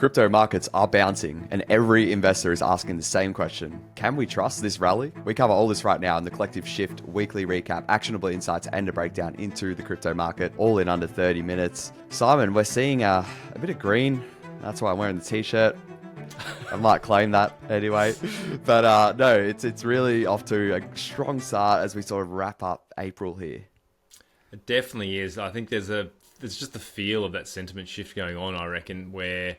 Crypto markets are bouncing, and every investor is asking the same question. Can we trust this rally? We cover all this right now in the Collective Shift weekly recap, actionable insights, and a breakdown into the crypto market, all in under 30 minutes. Simon, we're seeing a bit of green. That's why I'm wearing the t-shirt. I might claim that anyway. But no, it's really off to a strong start as we sort of wrap up April here. It definitely is. I think there's just the feel of that sentiment shift going on, I reckon, where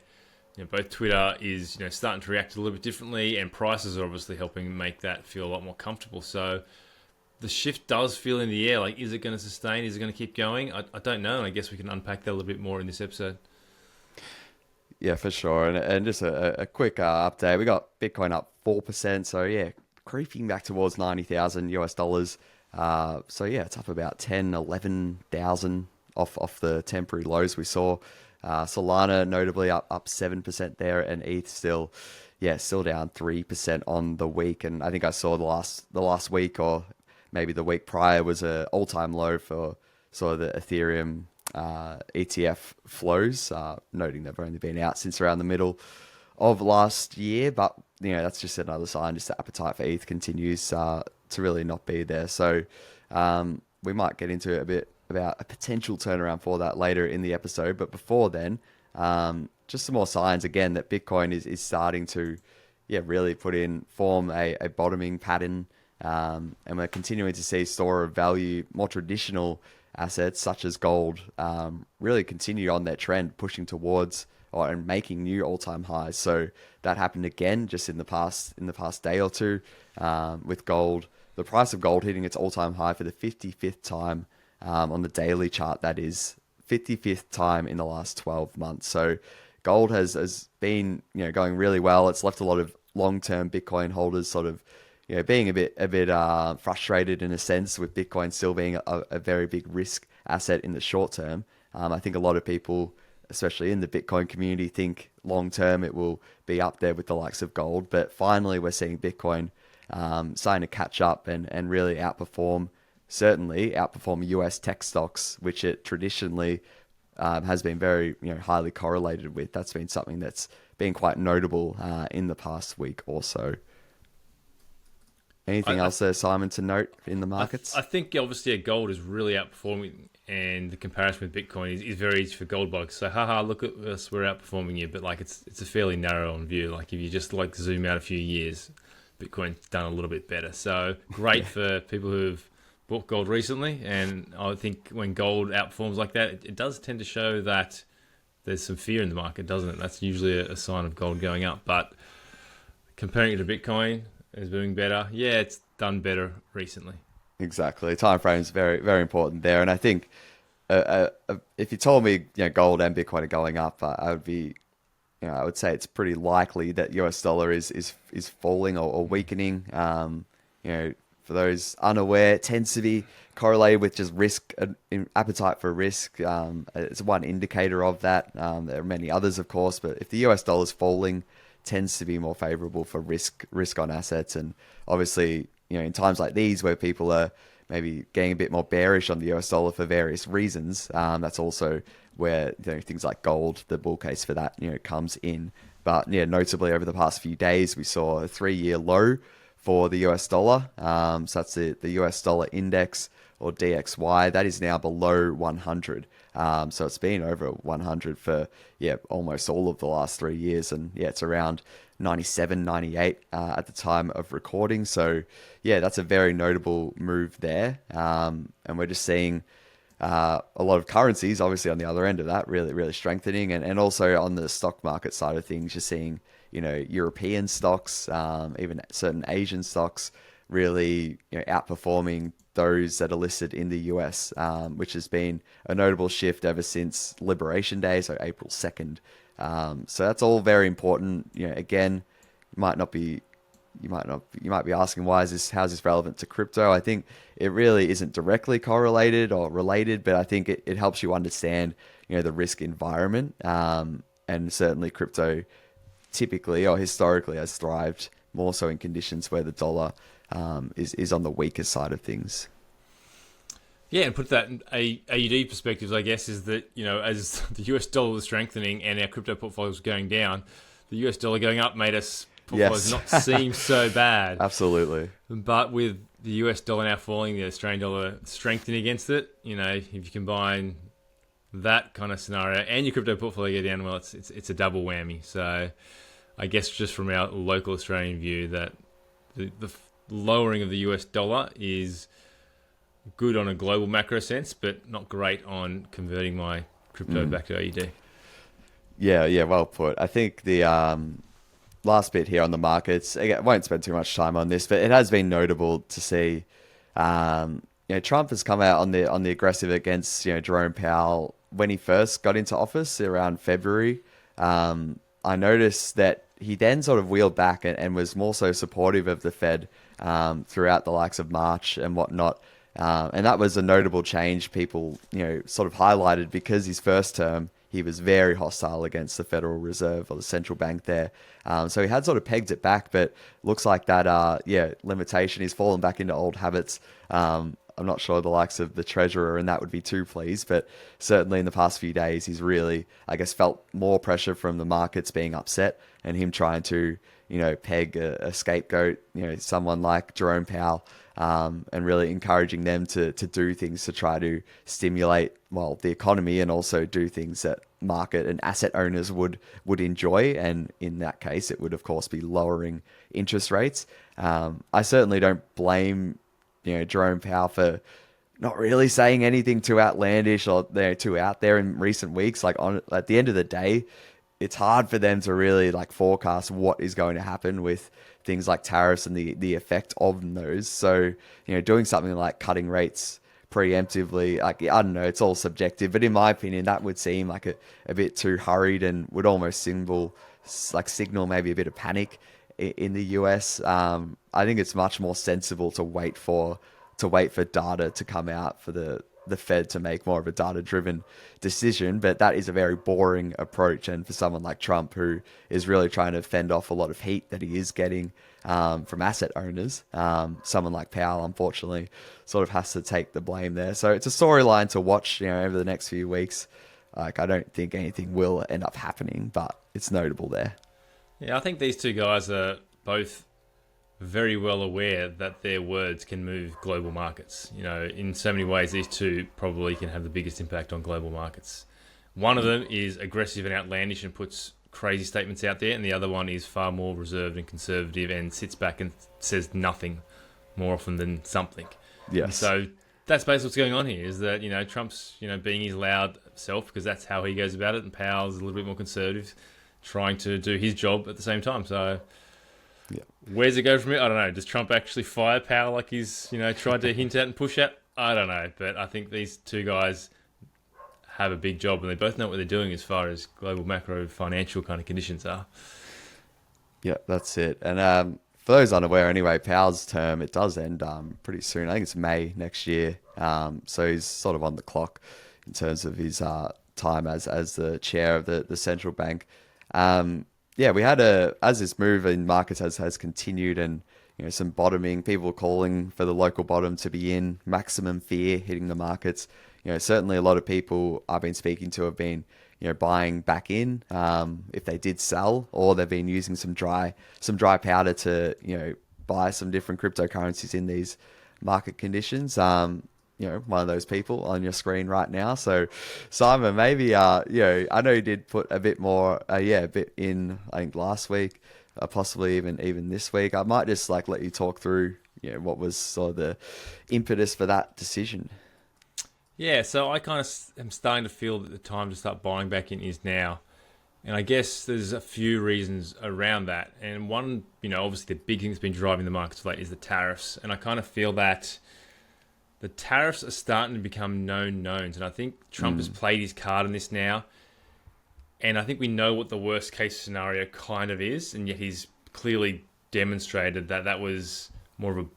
both Twitter is starting to react a little bit differently, and prices are obviously helping make that feel a lot more comfortable. So the shift does feel in the air. Like, is it going to sustain? Is it going to keep going? I don't know. And I guess we can unpack that a little bit more in this episode. Yeah, for sure. And just a quick update. We got Bitcoin up 4%. So yeah, creeping back towards 90,000 US dollars. So yeah, it's up about 10, 11,000 off the temporary lows we saw. Solana notably up 7% there, and ETH still down 3% on the week. And I think I saw the last week, or maybe the week prior, was an all-time low for sort of the Ethereum ETF flows, noting they've only been out since around the middle of last year. But that's just another sign, just the appetite for ETH continues to really not be there. So we might get into it a bit about a potential turnaround for that later in the episode. But before then, just some more signs again that Bitcoin is starting to really form a bottoming pattern, and we're continuing to see store of value, more traditional assets such as gold, really continue on their trend, pushing towards and making new all-time highs. So that happened again just in the past day or two, with gold, the price of gold hitting its all-time high for the 55th time on the daily chart. That is 55th time in the last 12 months. So gold has been going really well. It's left a lot of long-term Bitcoin holders sort of being a bit frustrated in a sense, with Bitcoin still being a very big risk asset in the short term. I think a lot of people, especially in the Bitcoin community, think long term it will be up there with the likes of gold. But finally, we're seeing Bitcoin starting to catch up and really certainly outperform US tech stocks, which it traditionally has been very highly correlated with. That's been something that's been quite notable in the past week or so. Anything else there, Simon, to note in the markets? I think obviously gold is really outperforming, and the comparison with Bitcoin is very easy for gold bugs. So look at us, we're outperforming you. But it's a fairly narrow on view. Like, if you just zoom out a few years, Bitcoin's done a little bit better. So great for people who've bought gold recently. And I think when gold outperforms like that, it does tend to show that there's some fear in the market, doesn't it? That's usually a sign of gold going up. But comparing it to Bitcoin is doing better. Yeah, it's done better recently. Exactly. Time frame is very, very important there. And I think if you told me gold and Bitcoin are going up, I would be, I would say it's pretty likely that US dollar is falling or weakening. For those unaware, it tends to be correlated with just risk, appetite for risk. It's one indicator of that. There are many others, of course, but if the US dollar is falling, tends to be more favorable for risk on assets. And obviously, in times like these where people are maybe getting a bit more bearish on the US dollar for various reasons, that's also where things like gold, the bull case for that comes in. But notably over the past few days, we saw a 3-year low for the US dollar. So that's the US dollar index, or DXY. That is now below 100. So it's been over 100 for almost all of the last 3 years, and it's around 97, 98 at the time of recording. So that's a very notable move there, and we're just seeing a lot of currencies obviously on the other end of that really strengthening, and also on the stock market side of things, you're seeing European stocks, even certain Asian stocks really outperforming those that are listed in the US, which has been a notable shift ever since Liberation Day, so April 2nd. So that's all very important. Again, you might be asking, how's this relevant to crypto? I think it really isn't directly correlated or related, but I think it helps you understand the risk environment, and certainly crypto typically or historically has thrived more so in conditions where the dollar is on the weaker side of things. Yeah, and put that in AUD perspectives, I guess, is that, as the US dollar was strengthening and our crypto portfolios were going down, the US dollar going up made us portfolios not seem so bad. Absolutely. But with the US dollar now falling, the Australian dollar strengthening against it, if you combine that kind of scenario and your crypto portfolio go down, well, it's a double whammy. So I guess just from our local Australian view, that the lowering of the US dollar is good on a global macro sense, but not great on converting my crypto back to AUD. Yeah, well put. I think the last bit here on the markets, I won't spend too much time on this, but it has been notable to see, Trump has come out on the aggressive against, Jerome Powell when he first got into office around February. I noticed that he then sort of wheeled back and was more so supportive of the Fed throughout the likes of March and whatnot. And that was a notable change people, sort of highlighted because his first term, he was very hostile against the Federal Reserve or the central bank there. So he had sort of pegged it back, but looks like that, limitation. He's fallen back into old habits. I'm not sure the likes of the Treasurer and that would be too pleased, but certainly in the past few days, he's really, I guess, felt more pressure from the markets being upset and him trying to, peg a scapegoat, someone like Jerome Powell, and really encouraging them to do things to try to stimulate, the economy and also do things that market and asset owners would enjoy. And in that case, it would, of course, be lowering interest rates. I certainly don't blame, Jerome Powell for not really saying anything too outlandish or too out there in recent weeks. Like at the end of the day, it's hard for them to really forecast what is going to happen with things like tariffs and the effect of those. So, doing something like cutting rates preemptively, I don't know, it's all subjective, but in my opinion, that would seem like a bit too hurried and would almost signal maybe a bit of panic in the US. I think it's much more sensible to wait for data to come out for the Fed to make more of a data-driven decision, but that is a very boring approach. And for someone like Trump, who is really trying to fend off a lot of heat that he is getting from asset owners, someone like Powell, unfortunately, sort of has to take the blame there. So it's a storyline to watch, over the next few weeks. I don't think anything will end up happening, but it's notable there. Yeah, I think these two guys are both very well aware that their words can move global markets. In so many ways, these two probably can have the biggest impact on global markets. One of them is aggressive and outlandish and puts crazy statements out there, and the other one is far more reserved and conservative and sits back and says nothing more often than something. Yes. And so that's basically what's going on here, is that, Trump's, being his loud self because that's how he goes about it, and Powell's a little bit more conservative, trying to do his job at the same time. So yeah. Where's it go from here? I don't know. Does Trump actually fire Powell like he's, tried to hint at and push at? I don't know. But I think these two guys have a big job and they both know what they're doing as far as global macro financial kind of conditions are. Yeah, that's it. And for those unaware anyway, Powell's term, it does end pretty soon. I think it's May next year. So he's sort of on the clock in terms of his time as the chair of the central bank. We had as this move in markets has continued and, some bottoming, people calling for the local bottom to be in, maximum fear hitting the markets. Certainly a lot of people I've been speaking to have been, buying back in, if they did sell, or they've been using some dry powder to, buy some different cryptocurrencies in these market conditions. One of those people on your screen right now. So, Simon, maybe, I know you did put a bit more, a bit in, I think, last week, possibly even this week. I might just let you talk through, what was sort of the impetus for that decision. Yeah, so I kind of am starting to feel that the time to start buying back in is now. And I guess there's a few reasons around that. And one, obviously the big thing that's been driving the markets of late is the tariffs. And I kind of feel that the tariffs are starting to become known knowns. And I think Trump has played his card in this now. And I think we know what the worst case scenario kind of is. And yet he's clearly demonstrated that that was more of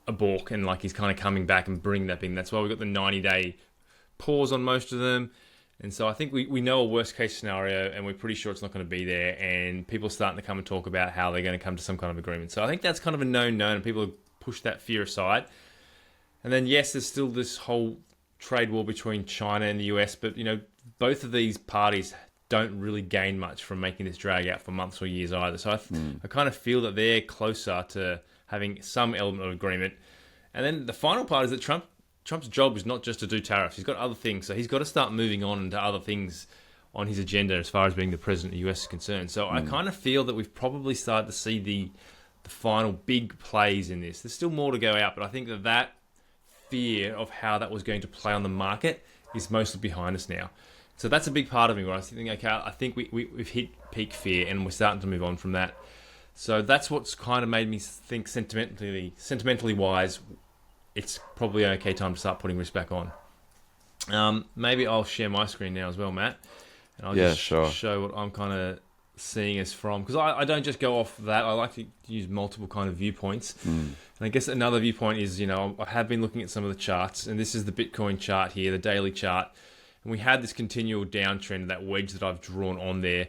a balk. And he's kind of coming back and bringing that thing. That's why we've got the 90-day pause on most of them. And so I think we know a worst case scenario and we're pretty sure it's not going to be there. And people are starting to come and talk about how they're going to come to some kind of agreement. So I think that's kind of a known and people have pushed that fear aside. And then, yes, there's still this whole trade war between China and the US, but, both of these parties don't really gain much from making this drag out for months or years either. So I kind of feel that they're closer to having some element of agreement. And then the final part is that Trump's job is not just to do tariffs. He's got other things. So he's got to start moving on into other things on his agenda as far as being the president of the US is concerned. So I kind of feel that we've probably started to see the final big plays in this. There's still more to go out, but I think that fear of how that was going to play on the market is mostly behind us now. So that's a big part of me where I think, okay, I think we've hit peak fear and we're starting to move on from that. So that's what's kind of made me think sentimentally wise, it's probably an okay time to start putting risk back on. Maybe I'll share my screen now as well, Matt. And I'll show what I'm kind of seeing as from, because I don't just go off that. I like to use multiple kind of viewpoints. And I guess another viewpoint is, I have been looking at some of the charts, and this is the Bitcoin chart here, the daily chart. And we had this continual downtrend, that wedge that I've drawn on there.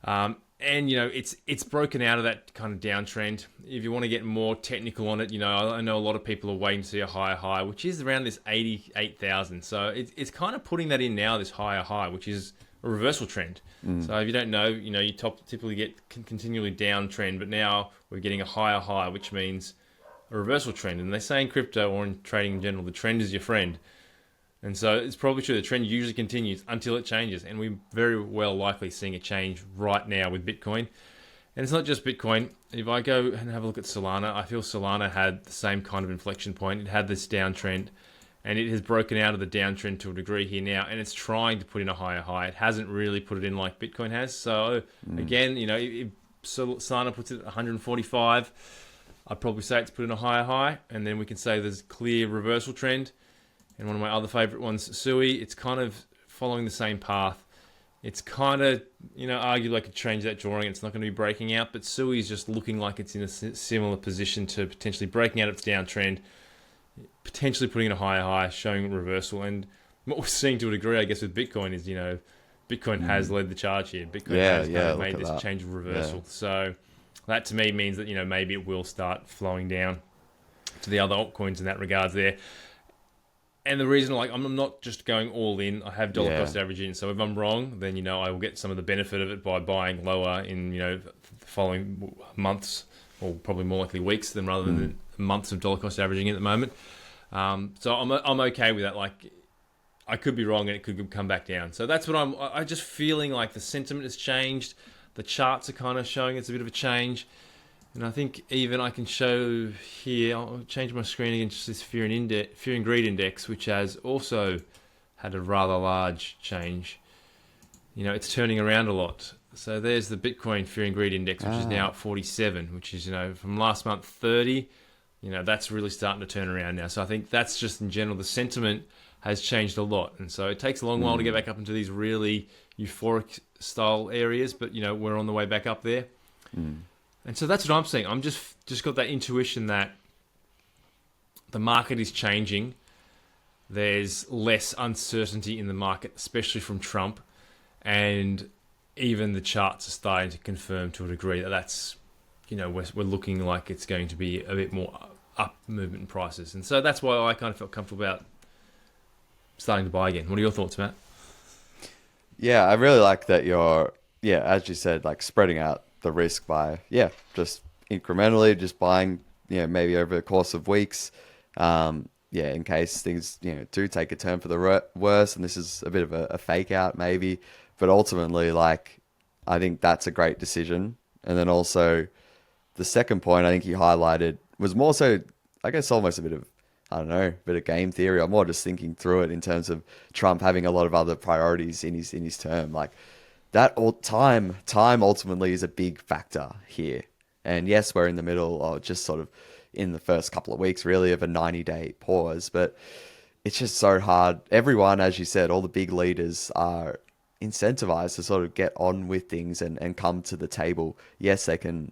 And, it's broken out of that kind of downtrend. If you want to get more technical on it, I know a lot of people are waiting to see a higher high, which is around this 88,000. So it's kind of putting that in now, this higher high, which is a reversal trend. So if you don't know, you typically get continually downtrend, but now we're getting a higher high, which means a reversal trend. And they say in crypto or in trading in general, the trend is your friend. And so it's probably true. The trend usually continues until it changes. And we're very well likely seeing a change right now with Bitcoin. And it's not just Bitcoin. If I go and have a look at Solana, I feel Solana had the same kind of inflection point. It had this downtrend, and it has broken out of the downtrend to a degree here now. And it's trying to put in a higher high. It hasn't really put it in like Bitcoin has. So again, if Solana puts it at 145, I'd probably say it's put in a higher high. And then we can say there's a clear reversal trend. And one of my other favorite ones, Sui, it's kind of following the same path. It's kind of, arguably I could change that drawing. It's not going to be breaking out, but Sui is just looking like it's in a similar position to potentially breaking out of its downtrend, potentially putting in a higher high, showing reversal. And what we're seeing to a degree, I guess, with Bitcoin is, Bitcoin has led the charge here. Bitcoin has kind of made this change of reversal. Yeah. So that to me means that, maybe it will start flowing down to the other altcoins in that regards there. And the reason, I'm not just going all in. I have dollar cost averaging. So if I'm wrong, then, I will get some of the benefit of it by buying lower in, the following months, or probably more likely weeks than rather than months of dollar cost averaging at the moment. So I'm okay with that. I could be wrong and it could come back down. So that's what I'm just feeling like the sentiment has changed. The charts are kind of showing it's a bit of a change. And I think even I can show here, I'll change my screen again, just this fear and greed index, which has also had a rather large change. It's turning around a lot. So there's the Bitcoin fear and greed index, which is now at 47, which is, from last month 30, that's really starting to turn around now. So I think that's just in general, the sentiment has changed a lot. And so it takes a long while to get back up into these really euphoric style areas, but, we're on the way back up there. And so that's what I'm saying. I'm just got that intuition that the market is changing. There's less uncertainty in the market, especially from Trump. And even the charts are starting to confirm to a degree that that's, we're looking like it's going to be a bit more up movement in prices. And so that's why I kind of felt comfortable about starting to buy again. What are your thoughts, Matt? Yeah, I really like that you're, as you said, spreading out the risk by just incrementally just buying maybe over the course of weeks in case things do take a turn for the worse, and this is a bit of a fake out maybe, but ultimately I think that's a great decision. And then also the second point I think you highlighted was more so I guess almost a bit of bit of game theory. I'm more just thinking through it in terms of Trump having a lot of other priorities in his term. That time ultimately is a big factor here. And yes, we're in the middle or just sort of in the first couple of weeks really of a 90-day pause, but it's just so hard. Everyone, as you said, all the big leaders are incentivized to sort of get on with things and come to the table. Yes, they can,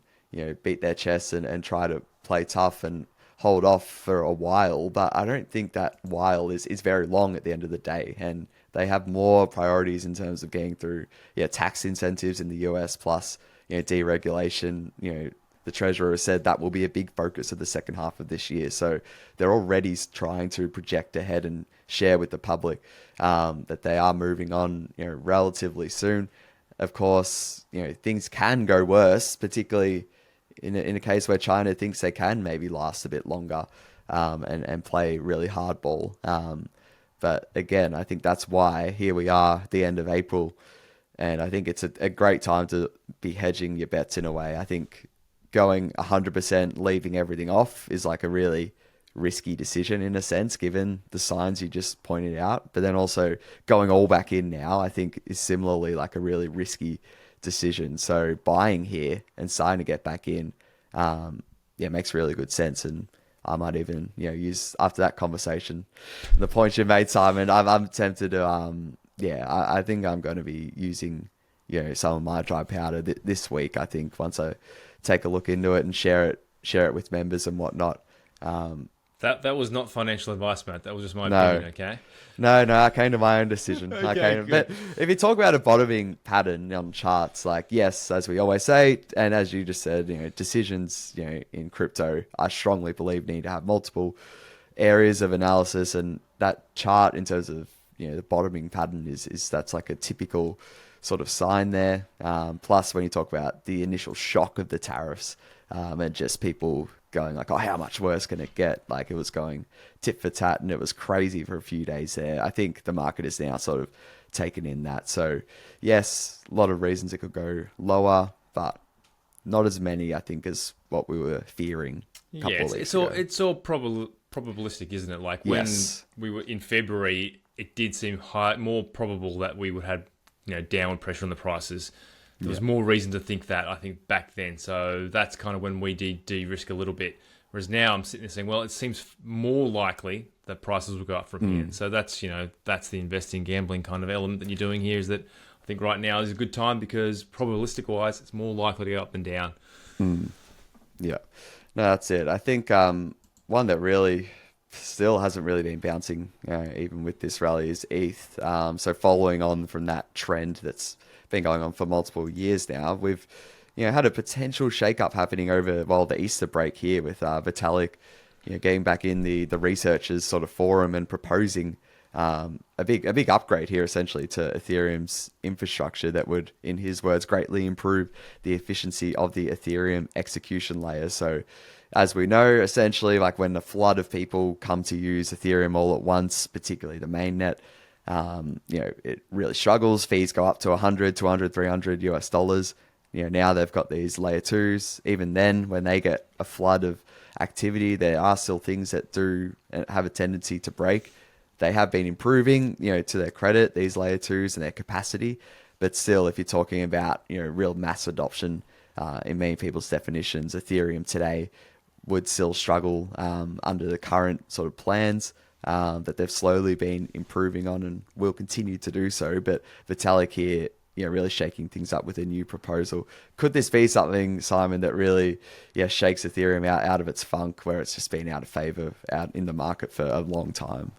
beat their chests and try to play tough and hold off for a while, but I don't think that while is very long at the end of the day. And they have more priorities in terms of getting through tax incentives in the US, plus deregulation, the treasurer has said that will be a big focus of the second half of this year. So they're already trying to project ahead and share with the public that they are moving on, relatively soon. Of course, things can go worse, particularly in a case where China thinks they can maybe last a bit longer and play really hardball. But again, I think that's why here we are at the end of April. And I think it's a great time to be hedging your bets in a way. I think going 100%, leaving everything off is like a really risky decision in a sense, given the signs you just pointed out. But then also going all back in now, I think is similarly like a really risky decision. So buying here and starting to get back in, makes really good sense. And I might even, use after that conversation, the points you made, Simon. I'm tempted to, I think I'm going to be using, some of my dry powder this week. I think once I take a look into it and share it with members and whatnot. That was not financial advice, Matt. That was just my opinion. Okay. No, I came to my own decision. Okay, But if you talk about a bottoming pattern on charts, like, yes, as we always say, and as you just said, decisions, in crypto, I strongly believe need to have multiple areas of analysis, and that chart in terms of, the bottoming pattern is that's like a typical sort of sign there. Plus when you talk about the initial shock of the tariffs, and just people going like, oh, how much worse can it get? Like it was going tit for tat and it was crazy for a few days there. I think the market is now sort of taken in that. So yes, a lot of reasons it could go lower, but not as many, I think, as what we were fearing a couple of weeks ago. It's all probabilistic, isn't it? Like when we were in February, it did seem more probable that we would have, downward pressure on the prices. There was more reason to think that, I think, back then. So that's kind of when we did de-risk a little bit. Whereas now I'm sitting there saying, well, it seems more likely that prices will go up from here. So that's, that's the investing, gambling kind of element that you're doing here, is that I think right now is a good time because probabilistic-wise, it's more likely to go up than down. Yeah. No, that's it. I think one that really still hasn't really been bouncing, even with this rally, is ETH. So following on from that trend that's been going on for multiple years now, we've had a potential shakeup happening over the Easter break here with Vitalik getting back in the researchers sort of forum and proposing a big upgrade here essentially to Ethereum's infrastructure that would, in his words, greatly improve the efficiency of the Ethereum execution layer. So as we know, essentially, like when a flood of people come to use Ethereum all at once, particularly the mainnet, it really struggles. Fees go up to 100, 200, 300 US dollars. Now they've got these layer twos. Even then, when they get a flood of activity, there are still things that do have a tendency to break. They have been improving, to their credit, these layer twos and their capacity. But still, if you're talking about, real mass adoption, in many people's definitions, Ethereum today would still struggle under the current sort of plans that they've slowly been improving on and will continue to do so. But Vitalik here, really shaking things up with a new proposal. Could this be something, Simon, that really shakes Ethereum out of its funk, where it's just been out of favor out in the market for a long time?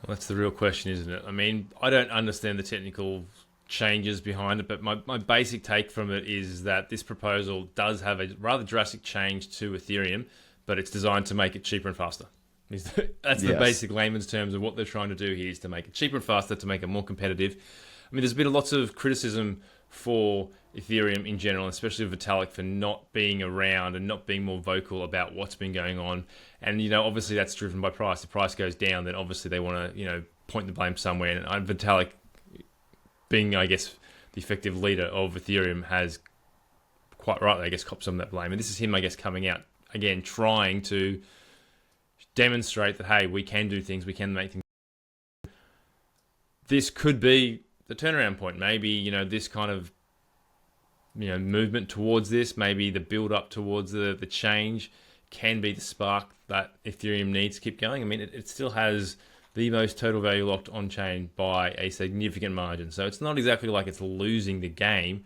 Well, that's the real question, isn't it? I mean, I don't understand the technical changes behind it, but my basic take from it is that this proposal does have a rather drastic change to Ethereum, but it's designed to make it cheaper and faster. That's the basic layman's terms of what they're trying to do here, is to make it cheaper and faster, to make it more competitive. I mean, there's been lots of criticism for Ethereum in general, especially Vitalik, for not being around and not being more vocal about what's been going on. And, obviously that's driven by price. If price goes down, then obviously they want to, point the blame somewhere. And Vitalik, being, I guess, the effective leader of Ethereum, has quite rightly, I guess, copped some of that blame. And this is him, I guess, coming out, again, trying to demonstrate that, hey, we can do things, we can make things. This could be the turnaround point. Maybe, this kind of, movement towards this, maybe the build up towards the change can be the spark that Ethereum needs to keep going. I mean, it still has the most total value locked on chain by a significant margin. So it's not exactly like it's losing the game,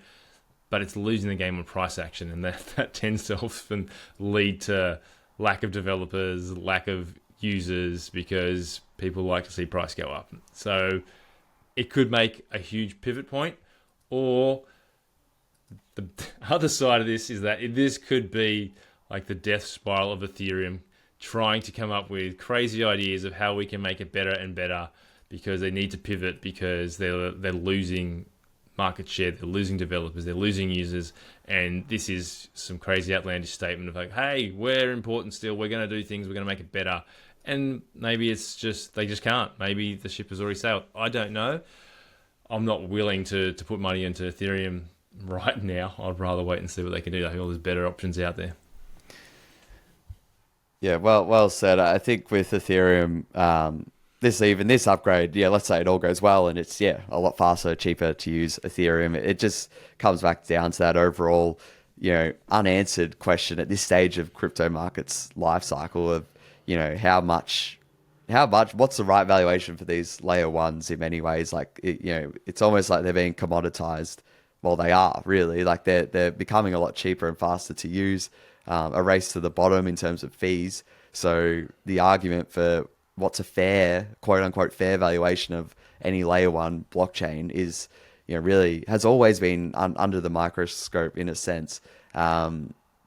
but it's losing the game on price action. And that tends to often lead to lack of developers, lack of users, because people like to see price go up. So it could make a huge pivot point, or the other side of this is that this could be like the death spiral of Ethereum, trying to come up with crazy ideas of how we can make it better and better, because they need to pivot because they're losing market share, they're losing developers, they're losing users, and this is some crazy outlandish statement of like, hey, we're important still, we're going to do things, we're going to make it better. And maybe it's just, they just can't. Maybe the ship has already sailed. I don't know. I'm not willing to put money into Ethereum right now. I'd rather wait and see what they can do. I think there's better options out there. Yeah, well said. I think with Ethereum, this upgrade, yeah, let's say it all goes well and it's a lot faster, cheaper to use Ethereum. It just comes back down to that overall, unanswered question at this stage of crypto markets life cycle of, how much, what's the right valuation for these layer ones in many ways? Like, it's almost like they're being commoditized. Well, they are really, like they're becoming a lot cheaper and faster to use. A race to the bottom in terms of fees. So the argument for what's a fair, quote unquote, fair valuation of any layer one blockchain is, really has always been under the microscope in a sense.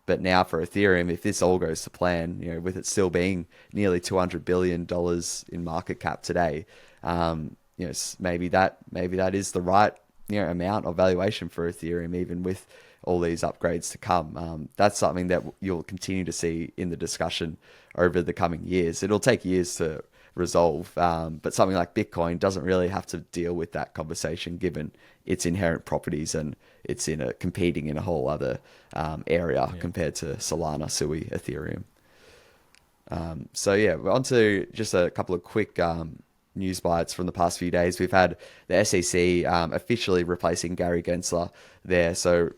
But now for Ethereum, if this all goes to plan, with it still being nearly $200 billion in market cap today, maybe that is the right, amount of valuation for Ethereum, even with all these upgrades to come. That's something that you'll continue to see in the discussion over the coming years. It'll take years to resolve, but something like Bitcoin doesn't really have to deal with that conversation given its inherent properties and it's competing in a whole other area compared to Solana, Sui, Ethereum. We're on to just a couple of quick news bites from the past few days. We've had the SEC officially replacing Gary Gensler there. So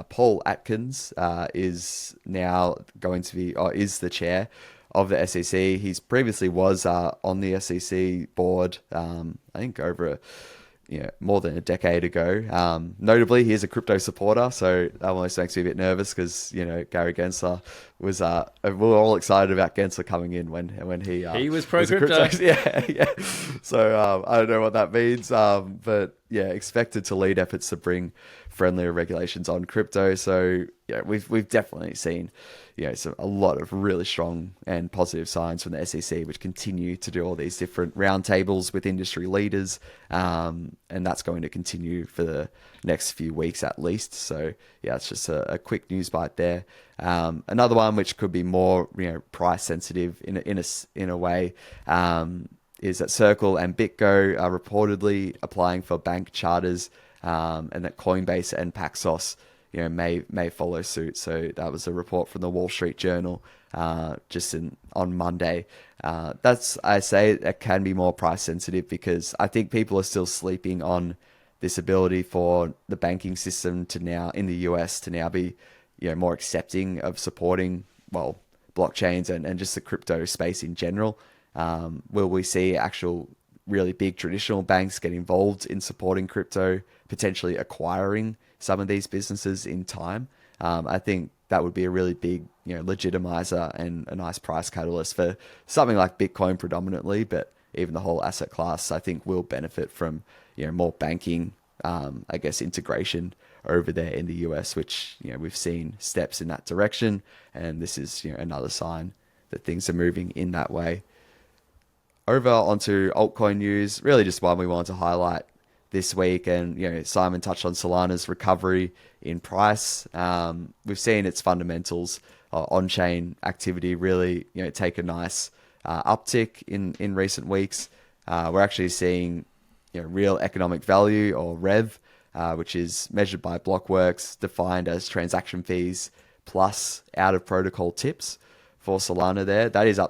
Paul Atkins is now going to be, or is the chair of the SEC. He's previously was on the SEC board, I think over more than a decade ago. Notably, he's a crypto supporter, so that almost makes me a bit nervous because Gary Gensler was. We were all excited about Gensler coming in when he was pro crypto. Yeah. So I don't know what that means, but expected to lead efforts to bring friendlier regulations on crypto. So we've definitely seen a lot of really strong and positive signs from the SEC, which continue to do all these different roundtables with industry leaders, and that's going to continue for the next few weeks at least. So it's just a quick news bite there. Another one which could be more price sensitive in a way is that Circle and BitGo are reportedly applying for bank charters, and that Coinbase and Paxos may follow suit. So that was a report from the Wall Street Journal on Monday. That can be more price sensitive because I think people are still sleeping on this ability for the banking system to now in the US to now be more accepting of supporting blockchains and just the crypto space in general. Will we see actual really big traditional banks get involved in supporting crypto, potentially acquiring some of these businesses in time? I think that would be a really big, legitimizer and a nice price catalyst for something like Bitcoin predominantly, but even the whole asset class, I think will benefit from, more banking, integration over there in the US, which, we've seen steps in that direction. And this is, another sign that things are moving in that way. Over onto altcoin news, really just one we wanted to highlight this week. And, Simon touched on Solana's recovery in price. We've seen its fundamentals, on-chain activity really, take a nice uptick in recent weeks. We're actually seeing, real economic value or REV, which is measured by Blockworks, defined as transaction fees plus out of protocol tips for Solana there. That is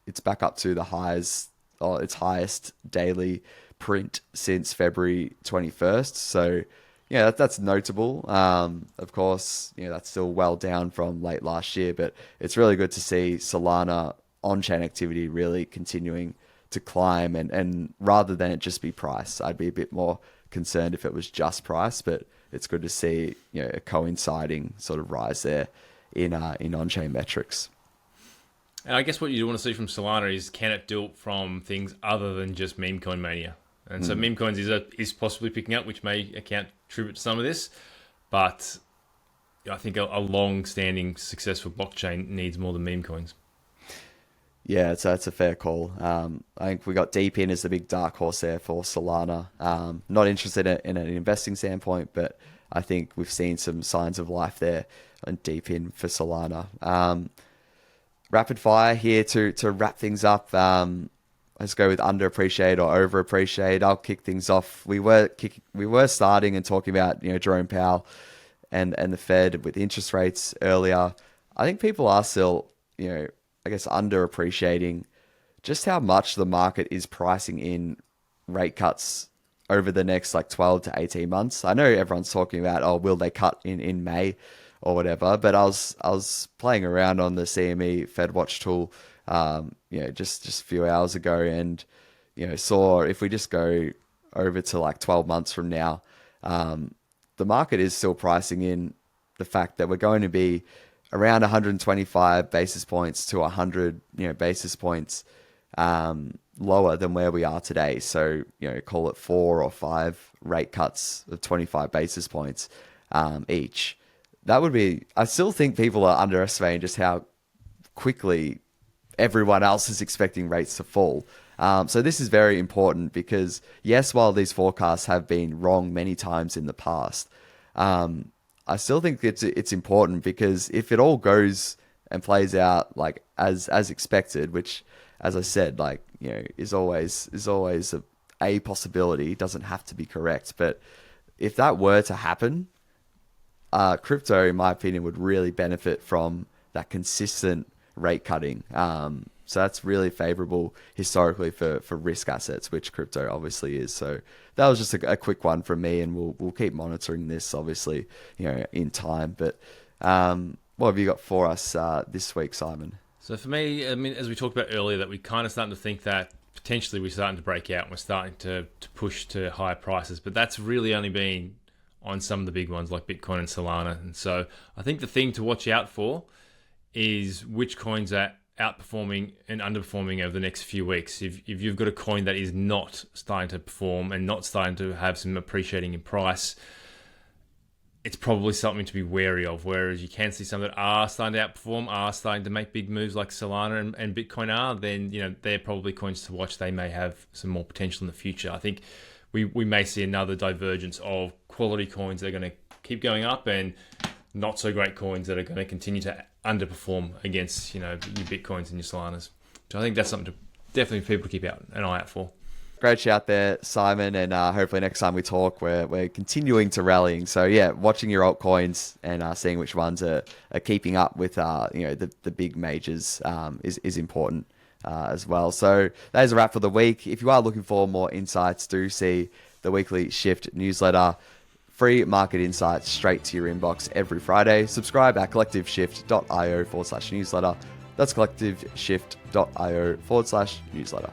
it's back up to the highs, or its highest daily print since February 21st. So that's notable. Of course, that's still well down from late last year, but it's really good to see Solana on-chain activity really continuing to climb, and rather than it just be price, I'd be a bit more concerned if it was just price, but it's good to see a coinciding sort of rise there in on-chain metrics. And I guess what you want to see from Solana is, can it do it from things other than just meme coin mania? And so meme coins is possibly picking up, which may contribute to some of this. but I think a long-standing, successful blockchain needs more than meme coins. Yeah, so that's a fair call. I think we got Deep In as the big dark horse there for Solana. Not interested in an investing standpoint, but I think we've seen some signs of life there on Deep In for Solana. Rapid fire here to wrap things up. Let's go with underappreciate or overappreciate. I'll kick things off. We were starting and talking about Jerome Powell and the Fed with interest rates earlier. I think people are still I guess underappreciating just how much the market is pricing in rate cuts over the next 12 to 18 months. I know everyone's talking about, oh, will they cut in May or whatever, but I was playing around on the CME FedWatch tool, just a few hours ago, and saw if we just go over to 12 months from now, the market is still pricing in the fact that we're going to be around 125 basis points to 100 basis points lower than where we are today. So call it 4 or 5 rate cuts of 25 basis points each. That would be. I still think people are underestimating just how quickly everyone else is expecting rates to fall. So this is very important because yes, while these forecasts have been wrong many times in the past, I still think it's important because if it all goes and plays out as expected, which, as I said, is always a possibility. It doesn't have to be correct, but if that were to happen, crypto, in my opinion, would really benefit from that consistent rate cutting. So that's really favorable historically for risk assets, which crypto obviously is. So that was just a quick one from me, and we'll keep monitoring this obviously, in time. But what have you got for us this week, Simon? So for me, I mean, as we talked about earlier, that we're kind of starting to think that potentially we're starting to break out and we're starting to push to higher prices, but that's really only been on some of the big ones like Bitcoin and Solana. And so I think the thing to watch out for is which coins are outperforming and underperforming over the next few weeks. If you've got a coin that is not starting to perform and not starting to have some appreciating in price, it's probably something to be wary of. Whereas you can see some that are starting to outperform, are starting to make big moves like Solana and Bitcoin are, then they're probably coins to watch. They may have some more potential in the future. I think we may see another divergence of quality coins that are going to keep going up and not so great coins that are going to continue to underperform against your Bitcoins and your Solanas. So I think that's something to definitely people to keep an eye out for. Great shout there, Simon, and hopefully next time we talk, we're continuing to rallying. So yeah, watching your altcoins and seeing which ones are keeping up with the big majors is important as well. So that is a wrap for the week. If you are looking for more insights, do see the weekly Shift newsletter. Free market insights straight to your inbox every Friday. Subscribe at collectiveshift.io/newsletter. That's collectiveshift.io/newsletter.